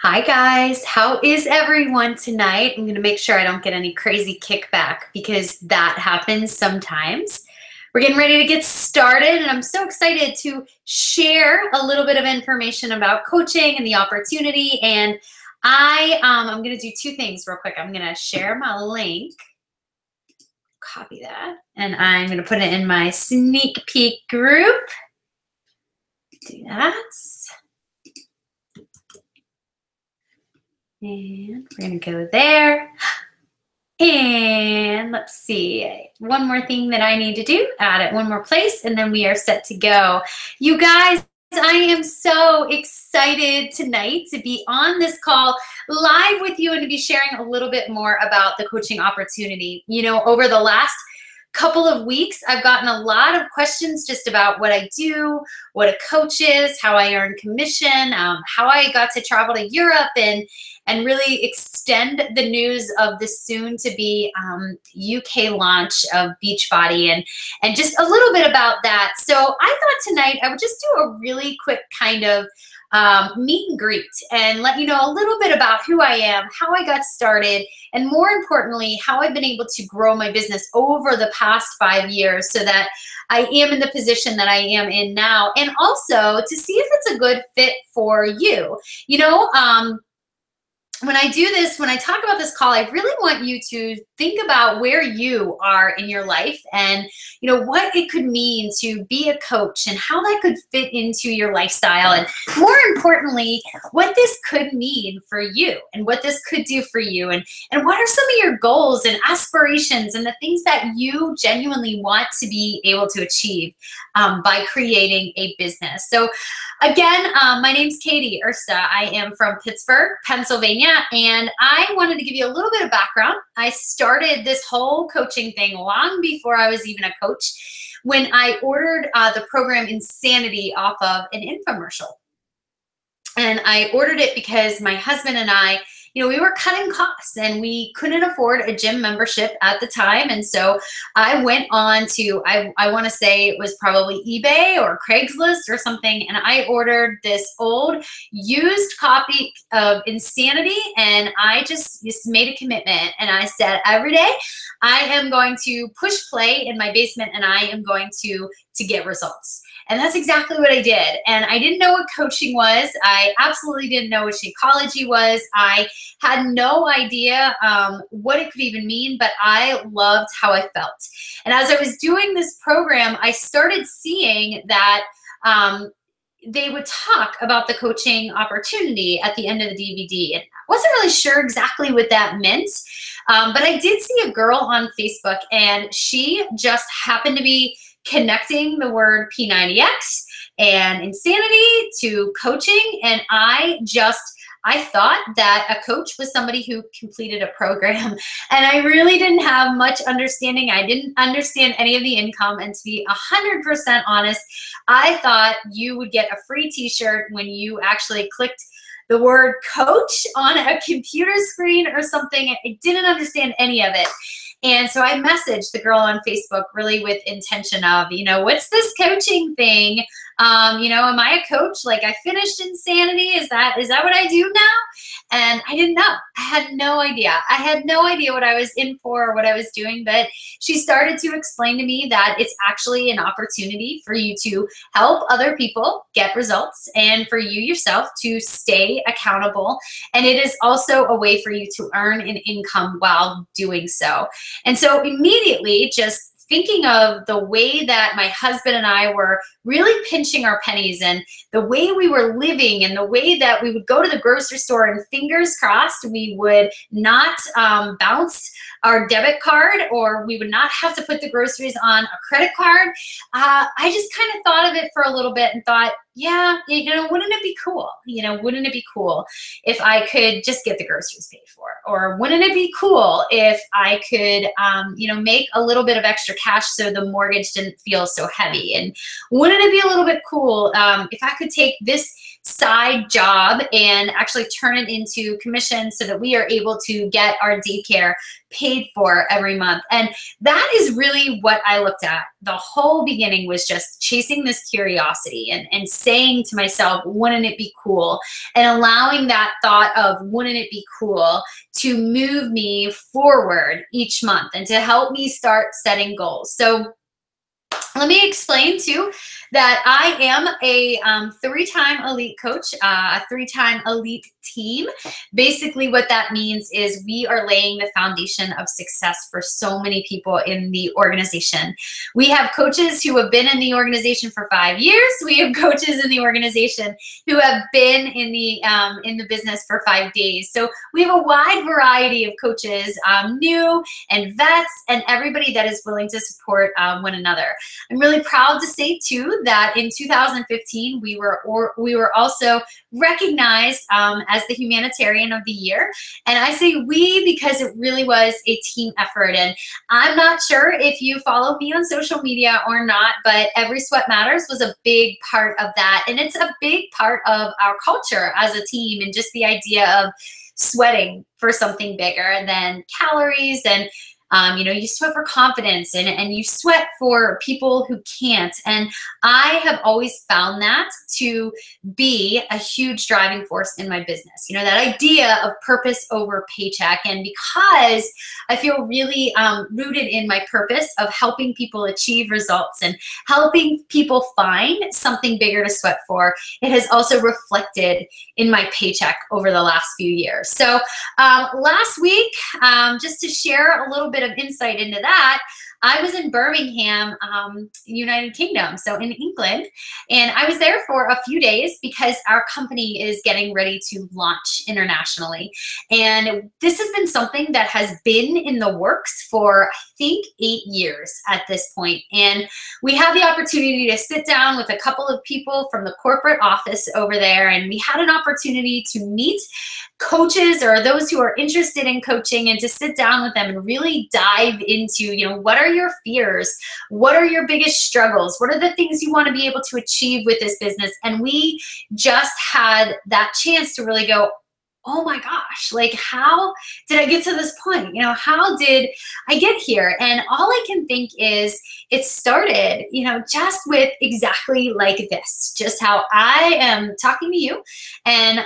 Hi guys, how is everyone tonight? I'm gonna make sure I don't get any crazy kickback because that happens sometimes. We're getting ready to get started and I'm so excited to share a little bit of information about coaching and the opportunity. And I'm gonna do two things real quick. I'm gonna share my link, copy that, and I'm gonna put it in my sneak peek group. Do that. And we're going to go there. And let's see, one more thing that I need to do, add it one more place, and then we are set to go. You guys, I am so excited tonight to be on this call live with you and to be sharing a little bit more about the coaching opportunity. You know, over the last couple of weeks, I've gotten a lot of questions just about what I do, what a coach is, how I earn commission, how I got to travel to Europe and really extend the news of the soon-to-be UK launch of Beachbody and just a little bit about that. So I thought tonight I would just do a really quick kind of meet and greet and let you know a little bit about who I am, how I got started, and more importantly, how I've been able to grow my business over the past 5 years so that I am in the position that I am in now, and also to see if it's a good fit for you. You know, when I do this, when I talk about this call, I really want you to think about where you are in your life and, you know, what it could mean to be a coach and how that could fit into your lifestyle. And more importantly, what this could mean for you and what this could do for you. And what are some of your goals and aspirations and the things that you genuinely want to be able to achieve by creating a business. So again, my name's Katie Ursta. I am from Pittsburgh, Pennsylvania. And I wanted to give you a little bit of background. I started this whole coaching thing long before I was even a coach when I ordered the program Insanity off of an infomercial. And I ordered it because my husband and I, you know, we were cutting costs and we couldn't afford a gym membership at the time. And so I went on to, I want to say it was probably eBay or Craigslist or something. And I ordered this old used copy of Insanity. And I just made a commitment. And I said, every day I am going to push play in my basement and I am going to get results. And that's exactly what I did. And I didn't know what coaching was. I absolutely didn't know what Shakeology was. I had no idea what it could even mean, but I loved how I felt. And as I was doing this program, I started seeing that they would talk about the coaching opportunity at the end of the DVD. And I wasn't really sure exactly what that meant, but I did see a girl on Facebook, and she just happened to be connecting the word P90X and Insanity to coaching. And I thought that a coach was somebody who completed a program. And I really didn't have much understanding. I didn't understand any of the income. And to be 100% honest, I thought you would get a free t-shirt when you actually clicked the word coach on a computer screen or something. I didn't understand any of it. And so I messaged the girl on Facebook really with intention of, you know, what's this coaching thing? You know, am I a coach? Like, I finished Insanity. Is that what I do now? And I didn't know. I had no idea. I had no idea what I was in for or what I was doing. But she started to explain to me that it's actually an opportunity for you to help other people get results and for you yourself to stay accountable. And it is also a way for you to earn an income while doing so. And so immediately, just thinking of the way that my husband and I were really pinching our pennies and the way we were living and the way that we would go to the grocery store and fingers crossed we would not bounce our debit card or we would not have to put the groceries on a credit card. I just kind of thought of it for a little bit and thought, yeah, you know, wouldn't it be cool? You know, wouldn't it be cool if I could just get the groceries paid for? Or wouldn't it be cool if I could, you know, make a little bit of extra cash so the mortgage didn't feel so heavy? And wouldn't it be a little bit cool if I could take this side job and actually turn it into commission so that we are able to get our daycare paid for every month. And that is really what I looked at. The whole beginning was just chasing this curiosity and saying to myself, wouldn't it be cool? And allowing that thought of wouldn't it be cool to move me forward each month and to help me start setting goals. So let me explain too that I am a 3-time elite coach, a 3-time elite team. Basically what that means is we are laying the foundation of success for so many people in the organization. We have coaches who have been in the organization for 5 years. We have coaches in the organization who have been in the business for 5 days. So we have a wide variety of coaches, new and vets, and everybody that is willing to support one another. I'm really proud to say too that in 2015 we were also recognized as the humanitarian of the year. And I say we because it really was a team effort. And I'm not sure if you follow me on social media or not, but Every Sweat Matters was a big part of that. And it's a big part of our culture as a team, and just the idea of sweating for something bigger than calories. And you sweat for confidence, and you sweat for people who can't. And I have always found that to be a huge driving force in my business. That idea of purpose over paycheck. And because I feel really rooted in my purpose of helping people achieve results and helping people find something bigger to sweat for, it has also reflected in my paycheck over the last few years. So last week, just to share a little bit of insight into that, I was in Birmingham, United Kingdom, so in England, and I was there for a few days because our company is getting ready to launch internationally. And this has been something that has been in the works for, I think, 8 years at this point. And we had the opportunity to sit down with a couple of people from the corporate office over there, and we had an opportunity to meet coaches or those who are interested in coaching, and to sit down with them and really dive into, what are your fears? What are your biggest struggles? What are the things you want to be able to achieve with this business? And we just had that chance to really go, oh my gosh, like, how did I get to this point? How did I get here? And all I can think is it started, just with exactly like this, just how I am talking to you. And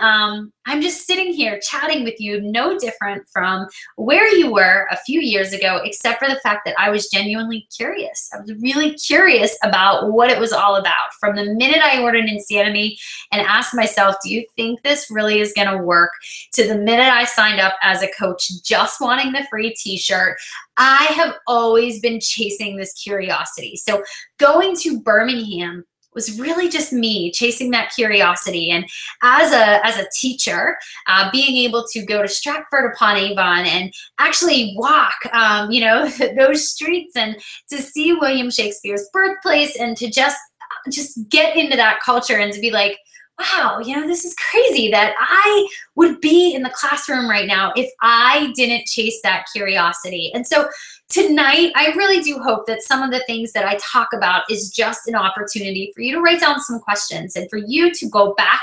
I'm just sitting here chatting with you, no different from where you were a few years ago, except for the fact that I was genuinely curious. I was really curious about what it was all about. From the minute I ordered Insanity and asked myself, do you think this really is going to work? To the minute I signed up as a coach, just wanting the free t-shirt, I have always been chasing this curiosity. So going to Birmingham was really just me chasing that curiosity. And as a teacher, being able to go to Stratford-upon-Avon and actually walk, those streets, and to see William Shakespeare's birthplace, and to just get into that culture, and to be like, wow, this is crazy that I would be in the classroom right now if I didn't chase that curiosity. And so tonight, I really do hope that some of the things that I talk about is just an opportunity for you to write down some questions, and for you to go back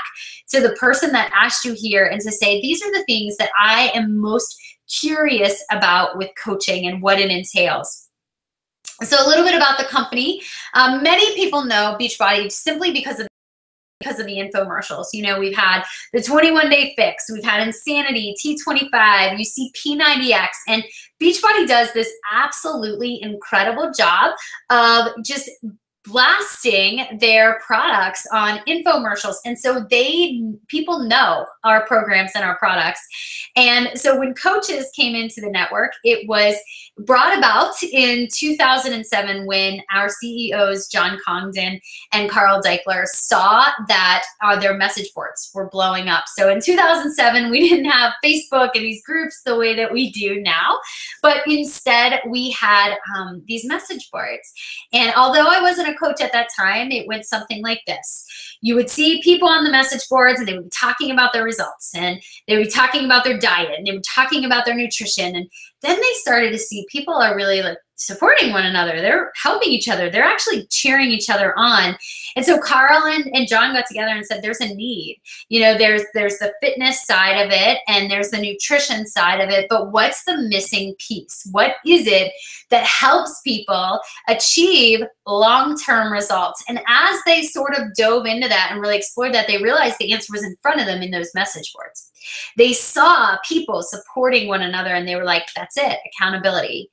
to the person that asked you here and to say, these are the things that I am most curious about with coaching and what it entails. So a little bit about the company. Many people know Beachbody simply because of the infomercials. We've had the 21-day fix, we've had Insanity, T25, you see P90X, and Beachbody does this absolutely incredible job of just blasting their products on infomercials. And so people know our programs and our products. And so when coaches came into the network, it was brought about in 2007 when our CEOs, John Congdon and Carl Deichler, saw that their message boards were blowing up. So in 2007, we didn't have Facebook and these groups the way that we do now, but instead we had these message boards. And although I wasn't a coach at that time, it went something like this. You would see people on the message boards, and they would be talking about their results, and they would be talking about their diet, and they were talking about their nutrition. And then they started to see people are really like supporting one another. They're helping each other. They're actually cheering each other on. And so Carl and John got together and said, there's a need. You know, there's the fitness side of it and there's the nutrition side of it, but what's the missing piece? What is it that helps people achieve long-term results? And as they sort of dove into that and really explored that, they realized the answer was in front of them in those message boards. They saw people supporting one another and they were like, that's it, accountability.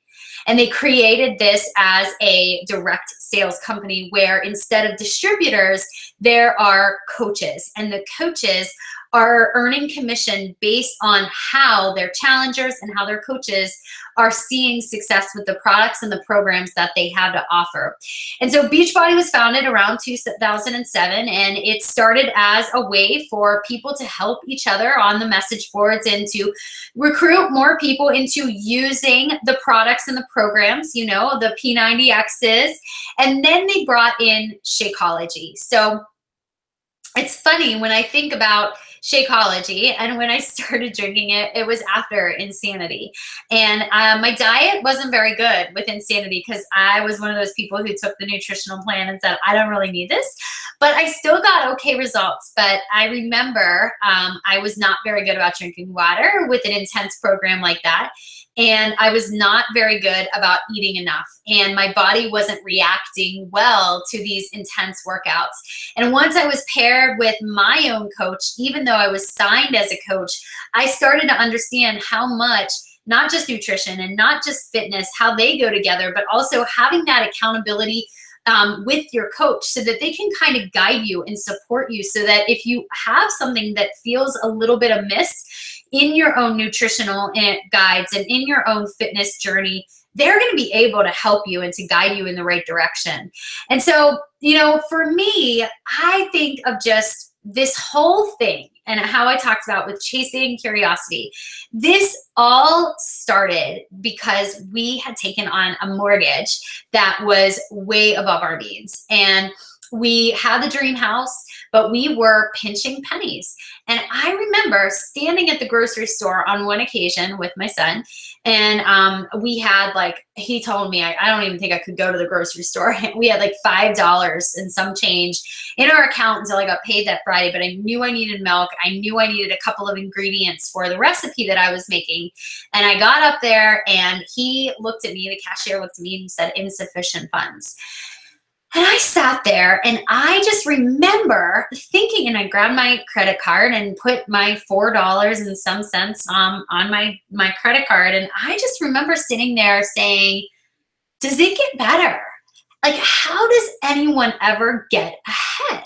And they created this as a direct sales company where instead of distributors, there are coaches, and the coaches are earning commission based on how their challengers and how their coaches are seeing success with the products and the programs that they have to offer. And so Beachbody was founded around 2007, and it started as a way for people to help each other on the message boards and to recruit more people into using the products and the programs, you know, the P90Xs. And then they brought in Shakeology. So it's funny when I think about Shakeology, and when I started drinking it, it was after Insanity. And my diet wasn't very good with Insanity because I was one of those people who took the nutritional plan and said, I don't really need this. But I still got okay results. But I remember I was not very good about drinking water with an intense program like that. And I was not very good about eating enough. And my body wasn't reacting well to these intense workouts. And once I was paired with my own coach, even though I was signed as a coach, I started to understand how much not just nutrition and not just fitness, how they go together, but also having that accountability with your coach so that they can kind of guide you and support you, so that if you have something that feels a little bit amiss in your own nutritional guides and in your own fitness journey, they're going to be able to help you and to guide you in the right direction. And so, you know, for me, I think of just this whole thing and how I talked about with chasing curiosity. This all started because we had taken on a mortgage that was way above our means. And we had the dream house, but we were pinching pennies. And I remember standing at the grocery store on one occasion with my son, and we had like, he told me, I don't even think I could go to the grocery store. We had like $5 and some change in our account until I got paid that Friday, but I knew I needed milk. I knew I needed a couple of ingredients for the recipe that I was making. And I got up there and he looked at me, the cashier looked at me and he said, insufficient funds. And I sat there and I just remember thinking, and I grabbed my credit card and put my $4 and some cents on my credit card. And I just remember sitting there saying, does it get better? Like, how does anyone ever get ahead?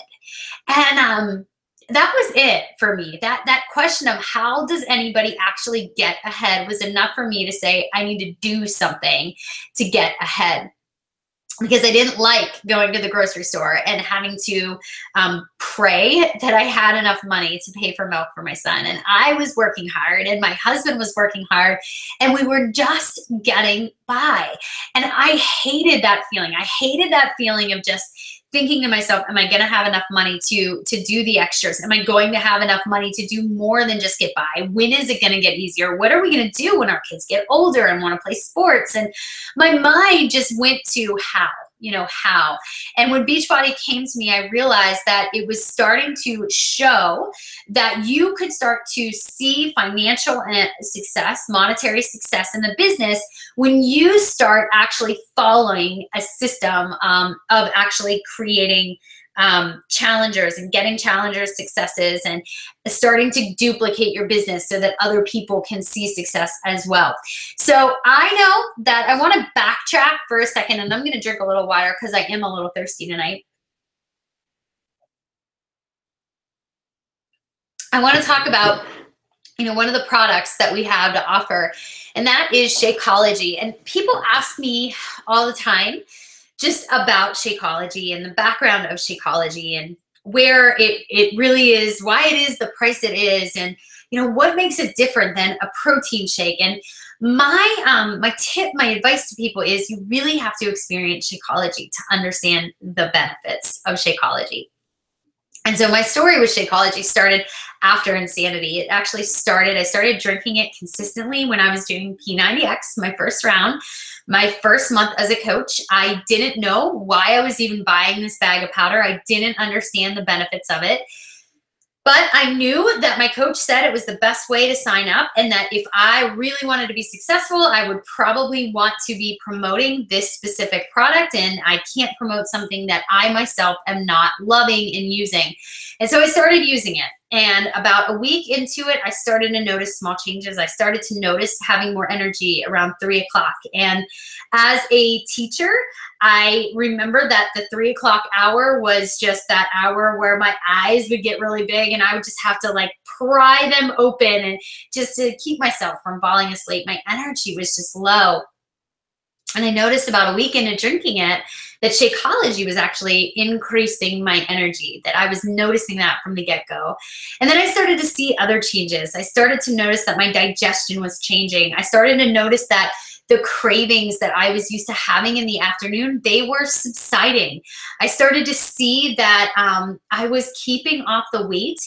And that was it for me. That question of how does anybody actually get ahead was enough for me to say, I need to do something to get ahead. Because I didn't like going to the grocery store and having to pray that I had enough money to pay for milk for my son. And I was working hard and my husband was working hard and we were just getting by. And I hated that feeling. I hated that feeling of just thinking to myself, am I going to have enough money to do the extras? Am I going to have enough money to do more than just get by? When is it going to get easier? What are we going to do when our kids get older and want to play sports? And my mind just went to how. How. And when Beachbody came to me, I realized that it was starting to show that you could start to see financial success, monetary success in the business when you start actually following a system of actually creating challengers and getting challengers successes and starting to duplicate your business so that other people can see success as well. So I know that I want to backtrack for a second, and I'm going to drink a little water because I am a little thirsty tonight. I want to talk about, one of the products that we have to offer, and that is Shakeology. And people ask me all the time just about Shakeology and the background of Shakeology and where it really is, why it is the price it is, and what makes it different than a protein shake. And my advice to people is you really have to experience Shakeology to understand the benefits of Shakeology. And so my story with Shakeology started after Insanity. It actually started, I started drinking it consistently when I was doing P90X, my first round, my first month as a coach. I didn't know why I was even buying this bag of powder. I didn't understand the benefits of it. But I knew that my coach said it was the best way to sign up, and that if I really wanted to be successful, I would probably want to be promoting this specific product, and I can't promote something that I myself am not loving and using. And so I started using it. And about a week into it, I started to notice small changes. I started to notice having more energy around 3 o'clock. And as a teacher, I remember that the 3 o'clock hour was just that hour where my eyes would get really big and I would just have to like pry them open and just to keep myself from falling asleep. My energy was just low. And I noticed about a week into drinking it that Shakeology was actually increasing my energy, that I was noticing that from the get-go. And then I started to see other changes. I started to notice that my digestion was changing. I started to notice that the cravings that I was used to having in the afternoon, they were subsiding. I started to see that I was keeping off the weight,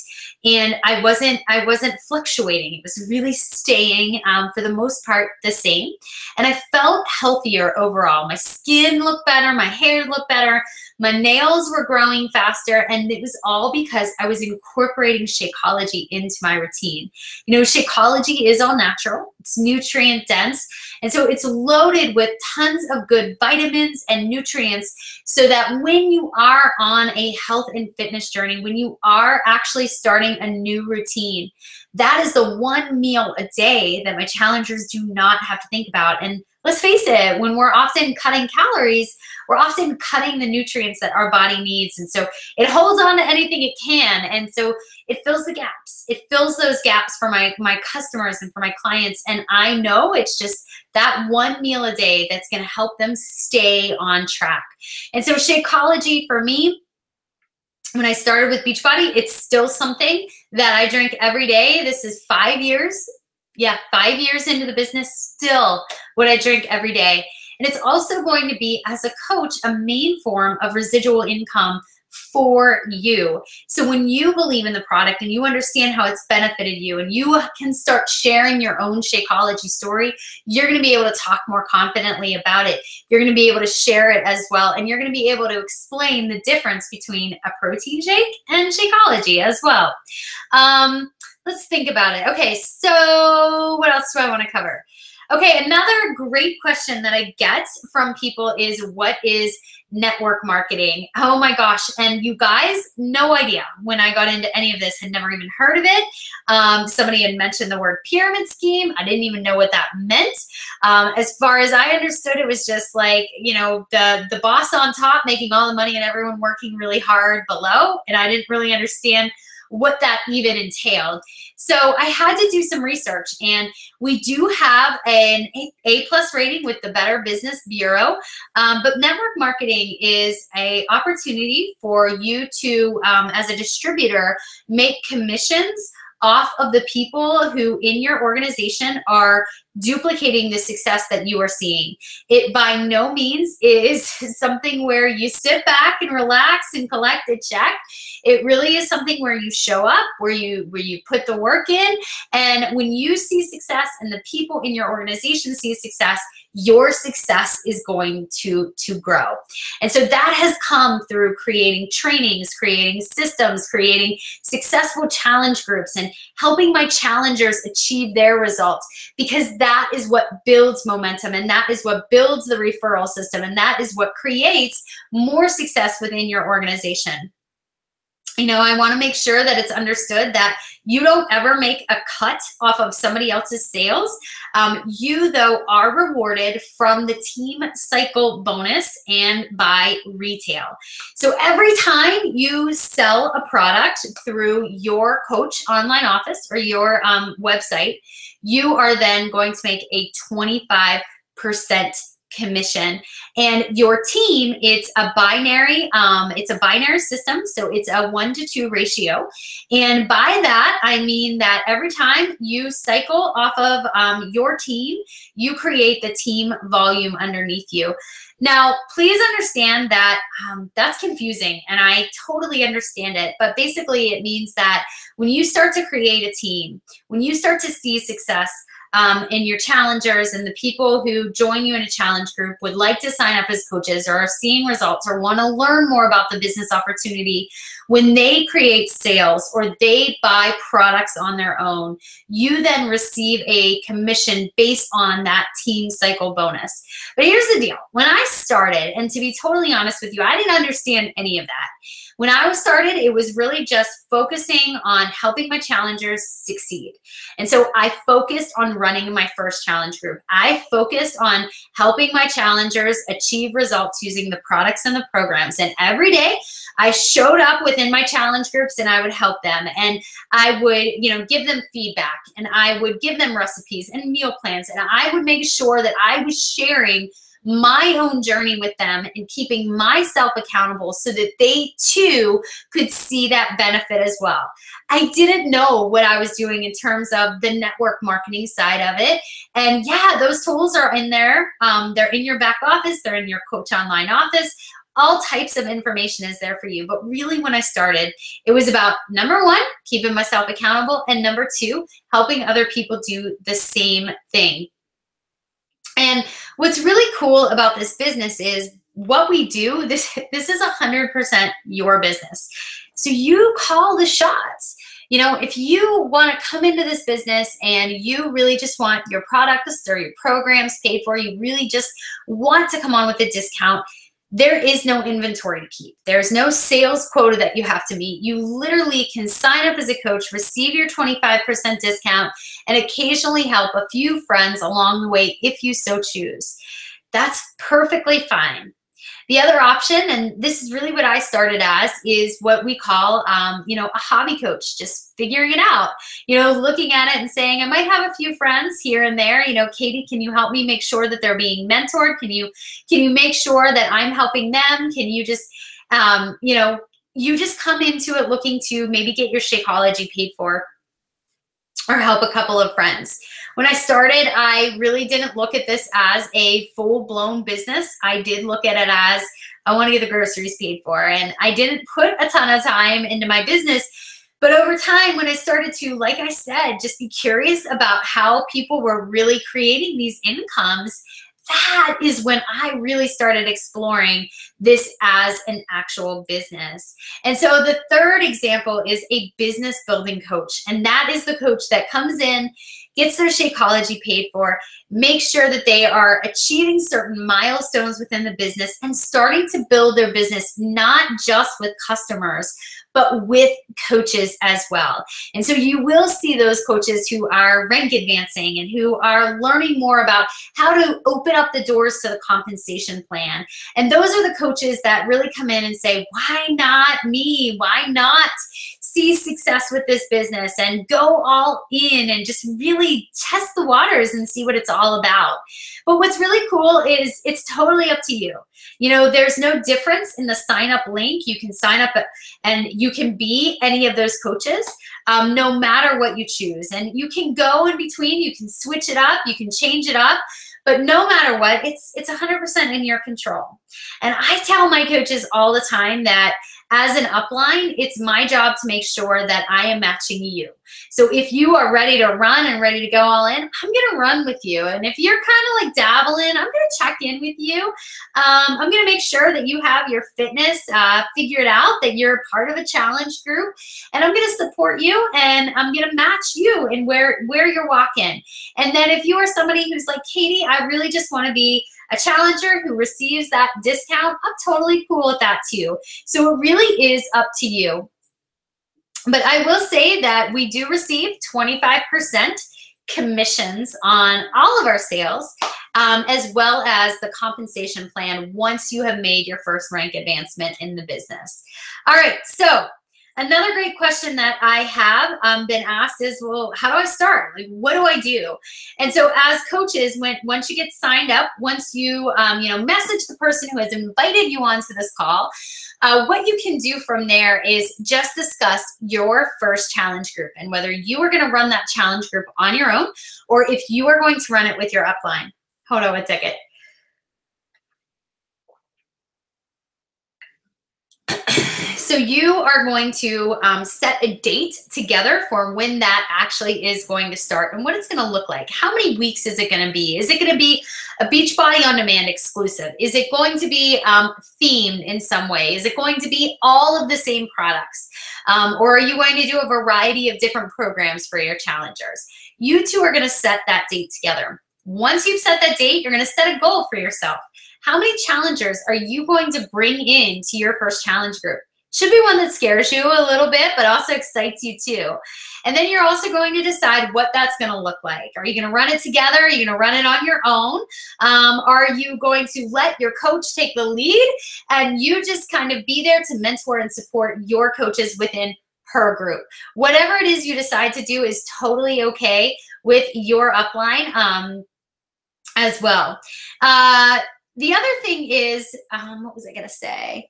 and I wasn't fluctuating. It was really staying for the most part the same. And I felt healthier overall. My skin looked better, my hair looked better, my nails were growing faster, and it was all because I was incorporating Shakeology into my routine. You know, Shakeology is all natural, it's nutrient dense, and so it's loaded with tons of good vitamins and nutrients, so that when you are on a health and fitness journey, when you are actually starting a new routine, that is the one meal a day that my challengers do not have to think about. And let's face it, when we're often cutting calories, we're often cutting the nutrients that our body needs. And so it holds on to anything it can. And so it fills the gaps. It fills those gaps for my customers and for my clients. And I know it's just that one meal a day that's going to help them stay on track. And so Shakeology for me, when I started with Beachbody, it's still something that I drink every day. This is 5 years. Yeah, 5 years into the business, still what I drink every day. And it's also going to be, as a coach, a main form of residual income for you. So when you believe in the product and you understand how it's benefited you, and you can start sharing your own Shakeology story, you're going to be able to talk more confidently about it. You're going to be able to share it as well. And you're going to be able to explain the difference between a protein shake and Shakeology as well. Let's think about it. Okay, so what else do I want to cover? Okay, another great question that I get from people is, what is network marketing? Oh my gosh, and you guys, no idea. When I got into any of this, had never even heard of it. Somebody had mentioned the word pyramid scheme. I didn't even know what that meant. As far as I understood, it was just like, you know, the boss on top making all the money and everyone working really hard below, and I didn't really understand what that even entailed. So I had to do some research, and we do have an A+ rating with the Better Business Bureau, but network marketing is an opportunity for you to, as a distributor, make commissions off of the people who in your organization are duplicating the success that you are seeing. It by no means is something where you sit back and relax and collect a check. It really is something where you show up, where you put the work in, and when you see success and the people in your organization see success, your success is going to grow. And so that has come through creating trainings, creating systems, creating successful challenge groups, and helping my challengers achieve their results, because that is what builds momentum, and that is what builds the referral system, and that is what creates more success within your organization. You know, I want to make sure that it's understood that you don't ever make a cut off of somebody else's sales. You, though, are rewarded from the team cycle bonus and by retail. So every time you sell a product through your coach online office or your website, you are then going to make a 25% commission. And your team, it's a binary system. So it's a 1-to-2 ratio. And by that, I mean that every time you cycle off of your team, you create the team volume underneath you. Now, please understand that that's confusing, and I totally understand it. But basically, it means that when you start to create a team, when you start to see success in your challengers and the people who join you in a challenge group would like to sign up as coaches or are seeing results or want to learn more about the business opportunity, when they create sales or they buy products on their own, you then receive a commission based on that team cycle bonus. But here's the deal. When I started, and to be totally honest with you, I didn't understand any of that. When I was started, it was really just focusing on helping my challengers succeed. And so I focused on running my first challenge group. I focused on helping my challengers achieve results using the products and the programs. And every day I showed up within my challenge groups and I would help them. And I would, give them feedback, and I would give them recipes and meal plans. And I would make sure that I was sharing my own journey with them and keeping myself accountable so that they too could see that benefit as well. I didn't know what I was doing in terms of the network marketing side of it. And yeah, those tools are in there. They're in your back office. They're in your Coach Online office. All types of information is there for you. But really, when I started, it was about, number one, keeping myself accountable, and number two, helping other people do the same thing. And what's really cool about this business is what we do, this is 100% your business. So you call the shots. If you want to come into this business and you really just want your products or your programs paid for, you really just want to come on with a discount, there is no inventory to keep. There's no sales quota that you have to meet. You literally can sign up as a coach, receive your 25% discount, and occasionally help a few friends along the way if you so choose. That's perfectly fine. The other option, and this is really what I started as, is what we call, a hobby coach, just figuring it out, looking at it and saying, I might have a few friends here and there, Katie, can you help me make sure that they're being mentored? Can you make sure that I'm helping them? Can you just, you just come into it looking to maybe get your Shakeology paid for or help a couple of friends. When I started, I really didn't look at this as a full-blown business. I did look at it as, I want to get the groceries paid for. And I didn't put a ton of time into my business. But over time, when I started to, like I said, just be curious about how people were really creating these incomes, that is when I really started exploring this as an actual business. And so the third example is a business building coach. And that is the coach that comes in, gets their Shakeology paid for, makes sure that they are achieving certain milestones within the business and starting to build their business, not just with customers, but with coaches as well. And so you will see those coaches who are rank advancing and who are learning more about how to open up the doors to the compensation plan. And those are the coaches that really come in and say, why not me? Why not see success with this business and go all in and just really test the waters and see what it's all about? But what's really cool is it's totally up to you. There's no difference in the sign up link. You can sign up and you can be any of those coaches, no matter what you choose. And you can go in between, you can switch it up, you can change it up. But no matter what, it's 100% in your control. And I tell my coaches all the time that as an upline, it's my job to make sure that I am matching you. So if you are ready to run and ready to go all in, I'm going to run with you. And if you're kind of like dabbling, I'm going to check in with you. I'm going to make sure that you have your fitness figured out, that you're part of a challenge group. And I'm going to support you, and I'm going to match you in where you're walking. And then if you are somebody who's like, Katie, I really just want to be a challenger who receives that discount, I'm totally cool with that too. So it really is up to you. But I will say that we do receive 25% commissions on all of our sales, as well as the compensation plan once you have made your first rank advancement in the business. All right, so Another great question that I have been asked is, well, how do I start? Like, what do I do? And so as coaches, once you get signed up, once you, message the person who has invited you onto this call, what you can do from there is just discuss your first challenge group and whether you are going to run that challenge group on your own or if you are going to run it with your upline. Hold on one second. So you are going to set a date together for when that actually is going to start and what it's going to look like. How many weeks is it going to be? Is it going to be a Beachbody On Demand exclusive? Is it going to be themed in some way? Is it going to be all of the same products? Or are you going to do a variety of different programs for your challengers? You two are going to set that date together. Once you've set that date, you're going to set a goal for yourself. How many challengers are you going to bring in to your first challenge group? Should be one that scares you a little bit, but also excites you too. And then you're also going to decide what that's going to look like. Are you going to run it together? Are you going to run it on your own? Are you going to let your coach take the lead and you just kind of be there to mentor and support your coaches within her group? Whatever it is you decide to do is totally okay with your upline as well. The other thing is, what was I going to say?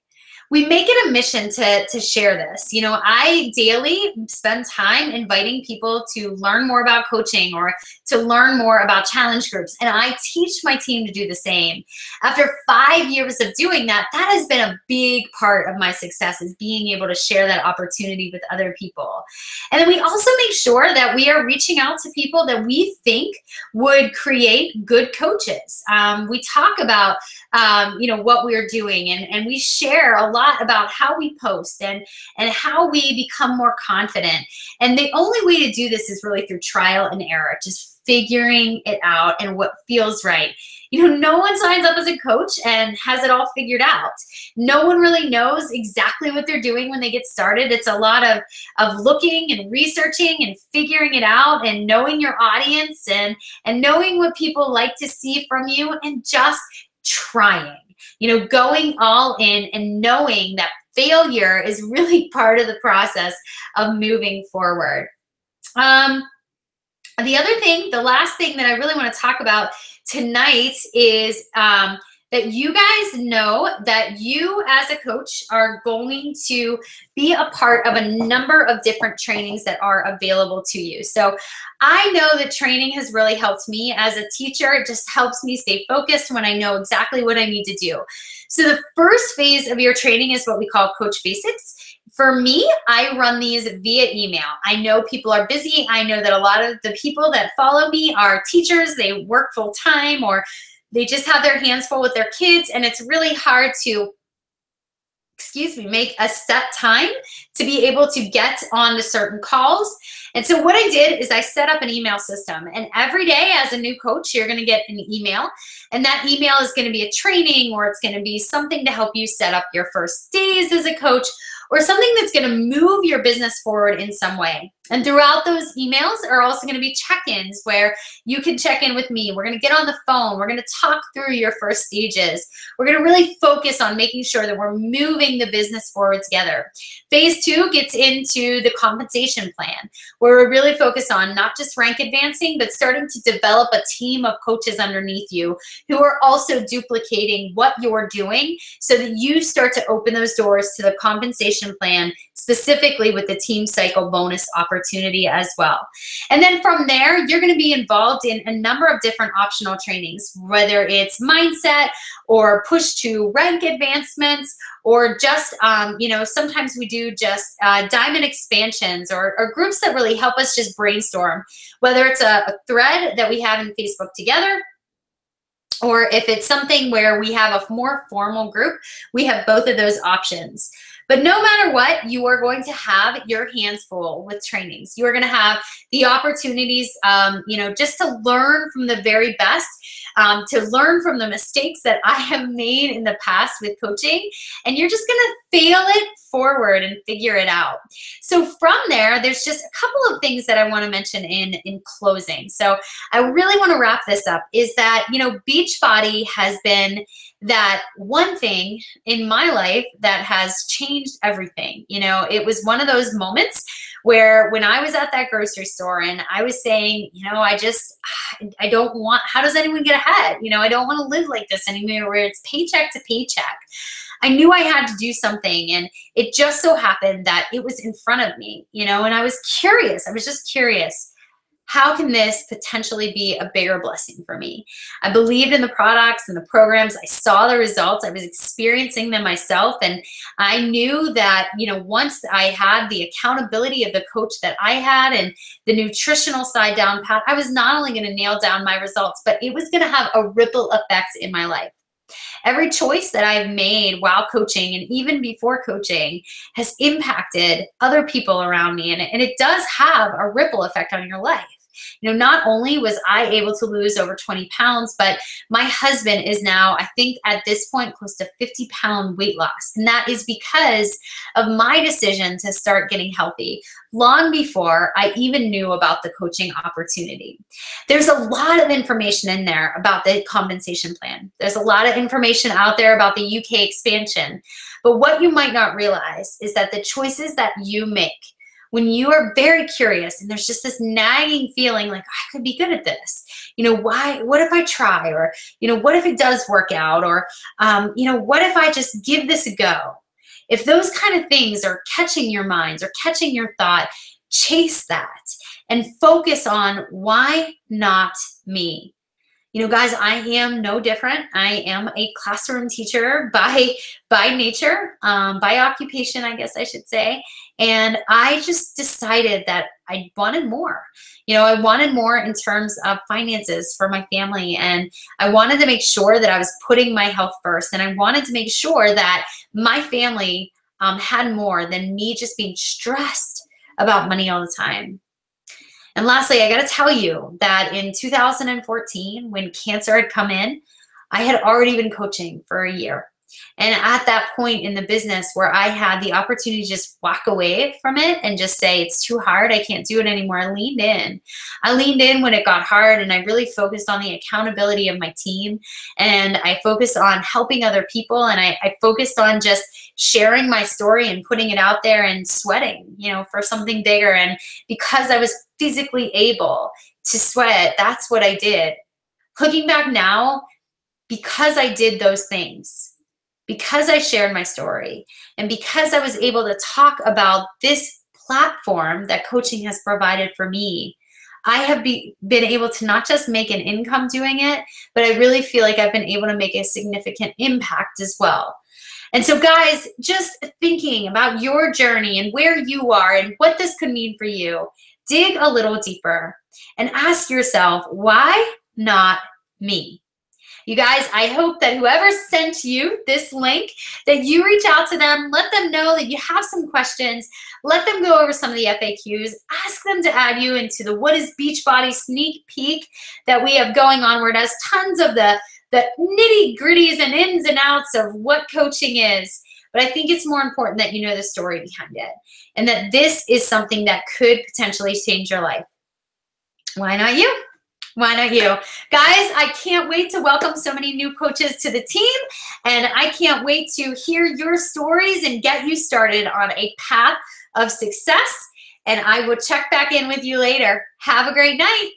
We make it a mission to share this. You know, I daily spend time inviting people to learn more about coaching or to learn more about challenge groups. And I teach my team to do the same. After 5 years of doing that, that has been a big part of my success, is being able to share that opportunity with other people. And then we also make sure that we are reaching out to people that we think would create good coaches. We talk about, what we're doing, and we share a lot about how we post and how we become more confident. And the only way to do this is really through trial and error, just figuring it out and what feels right. You know, no one signs up as a coach and has it all figured out. No one really knows exactly what they're doing when they get started. It's a lot of looking and researching and figuring it out and knowing your audience and knowing what people like to see from you and just trying. You know, going all in and knowing that failure is really part of the process of moving forward. The other thing, the last thing that I really want to talk about tonight is that you guys know that you as a coach are going to be a part of a number of different trainings that are available to you. So I know that training has really helped me as a teacher. It just helps me stay focused when I know exactly what I need to do. So the first phase of your training is what we call Coach Basics. For me, I run these via email. I know people are busy. I know that a lot of the people that follow me are teachers. They work full time or they just have their hands full with their kids, and it's really hard to, make a set time to be able to get on to certain calls. And so what I did is I set up an email system, and every day as a new coach, you're going to get an email, and that email is going to be a training, or it's going to be something to help you set up your first days as a coach, or something that's going to move your business forward in some way. And throughout those emails are also going to be check-ins where you can check in with me. We're going to get on the phone. We're going to talk through your first stages. We're going to really focus on making sure that we're moving the business forward together. Phase 2 gets into the compensation plan, where we really focus on not just rank advancing, but starting to develop a team of coaches underneath you who are also duplicating what you're doing so that you start to open those doors to the compensation plan, specifically with the team cycle bonus opportunity as well. And then from there, you're going to be involved in a number of different optional trainings, whether it's mindset or push to rank advancements, or just, sometimes we do just diamond expansions or groups that really help us just brainstorm, whether it's a thread that we have in Facebook together, or if it's something where we have a more formal group, we have both of those options. But no matter what, you are going to have your hands full with trainings. You are going to have the opportunities, just to learn from the very best. to learn from the mistakes that I have made in the past with coaching, and you're just gonna fail it forward and figure it out. So from there, there's just a couple of things that I want to mention in closing. So I really want to wrap this up, is that, you know, Beachbody has been that one thing in my life that has changed everything. You know, it was one of those moments where when I was at that grocery store and I was saying, you know, I don't want, how does anyone get ahead? You know, I don't want to live like this anymore, where it's paycheck to paycheck. I knew I had to do something, and it just so happened that it was in front of me, you know, and I was curious. I was just curious. How can this potentially be a bigger blessing for me? I believed in the products and the programs. I saw the results. I was experiencing them myself. And I knew that, you know, once I had the accountability of the coach that I had and the nutritional side down pat, I was not only going to nail down my results, but it was going to have a ripple effect in my life. Every choice that I've made while coaching and even before coaching has impacted other people around me. And it does have a ripple effect on your life. You know, not only was I able to lose over 20 pounds, but my husband is now, I think at this point, close to 50-pound weight loss. And that is because of my decision to start getting healthy long before I even knew about the coaching opportunity. There's a lot of information in there about the compensation plan. There's a lot of information out there about the UK expansion. But what you might not realize is that the choices that you make, when you are very curious and there's just this nagging feeling like, I could be good at this, you know, what if I try? Or, you know, what if it does work out? Or, you know, what if I just give this a go? If those kind of things are catching your minds or catching your thought, chase that and focus on, why not me? You know, guys, I am no different. I am a classroom teacher by nature, by occupation, I guess I should say. And I just decided that I wanted more. You know, I wanted more in terms of finances for my family. And I wanted to make sure that I was putting my health first. And I wanted to make sure that my family had more than me just being stressed about money all the time. And lastly, I got to tell you that in 2014, when cancer had come in, I had already been coaching for a year. And at that point in the business where I had the opportunity to just walk away from it and just say, it's too hard, I can't do it anymore, I leaned in. I leaned in when it got hard, and I really focused on the accountability of my team. And I focused on helping other people. And I focused on just sharing my story and putting it out there and sweating, you know, for something bigger. And because I was physically able to sweat, that's what I did. Looking back now, because I did those things, because I shared my story, and because I was able to talk about this platform that coaching has provided for me, I have been able to not just make an income doing it, but I really feel like I've been able to make a significant impact as well. And so guys, just thinking about your journey and where you are and what this could mean for you, dig a little deeper and ask yourself, why not me? You guys, I hope that whoever sent you this link, that you reach out to them, let them know that you have some questions, let them go over some of the FAQs, ask them to add you into the What is Beachbody sneak peek that we have going on, where it has tons of the nitty gritties and ins and outs of what coaching is. But I think it's more important that you know the story behind it, and that this is something that could potentially change your life. Why not you? Why not you? Guys, I can't wait to welcome so many new coaches to the team, and I can't wait to hear your stories and get you started on a path of success. And I will check back in with you later. Have a great night.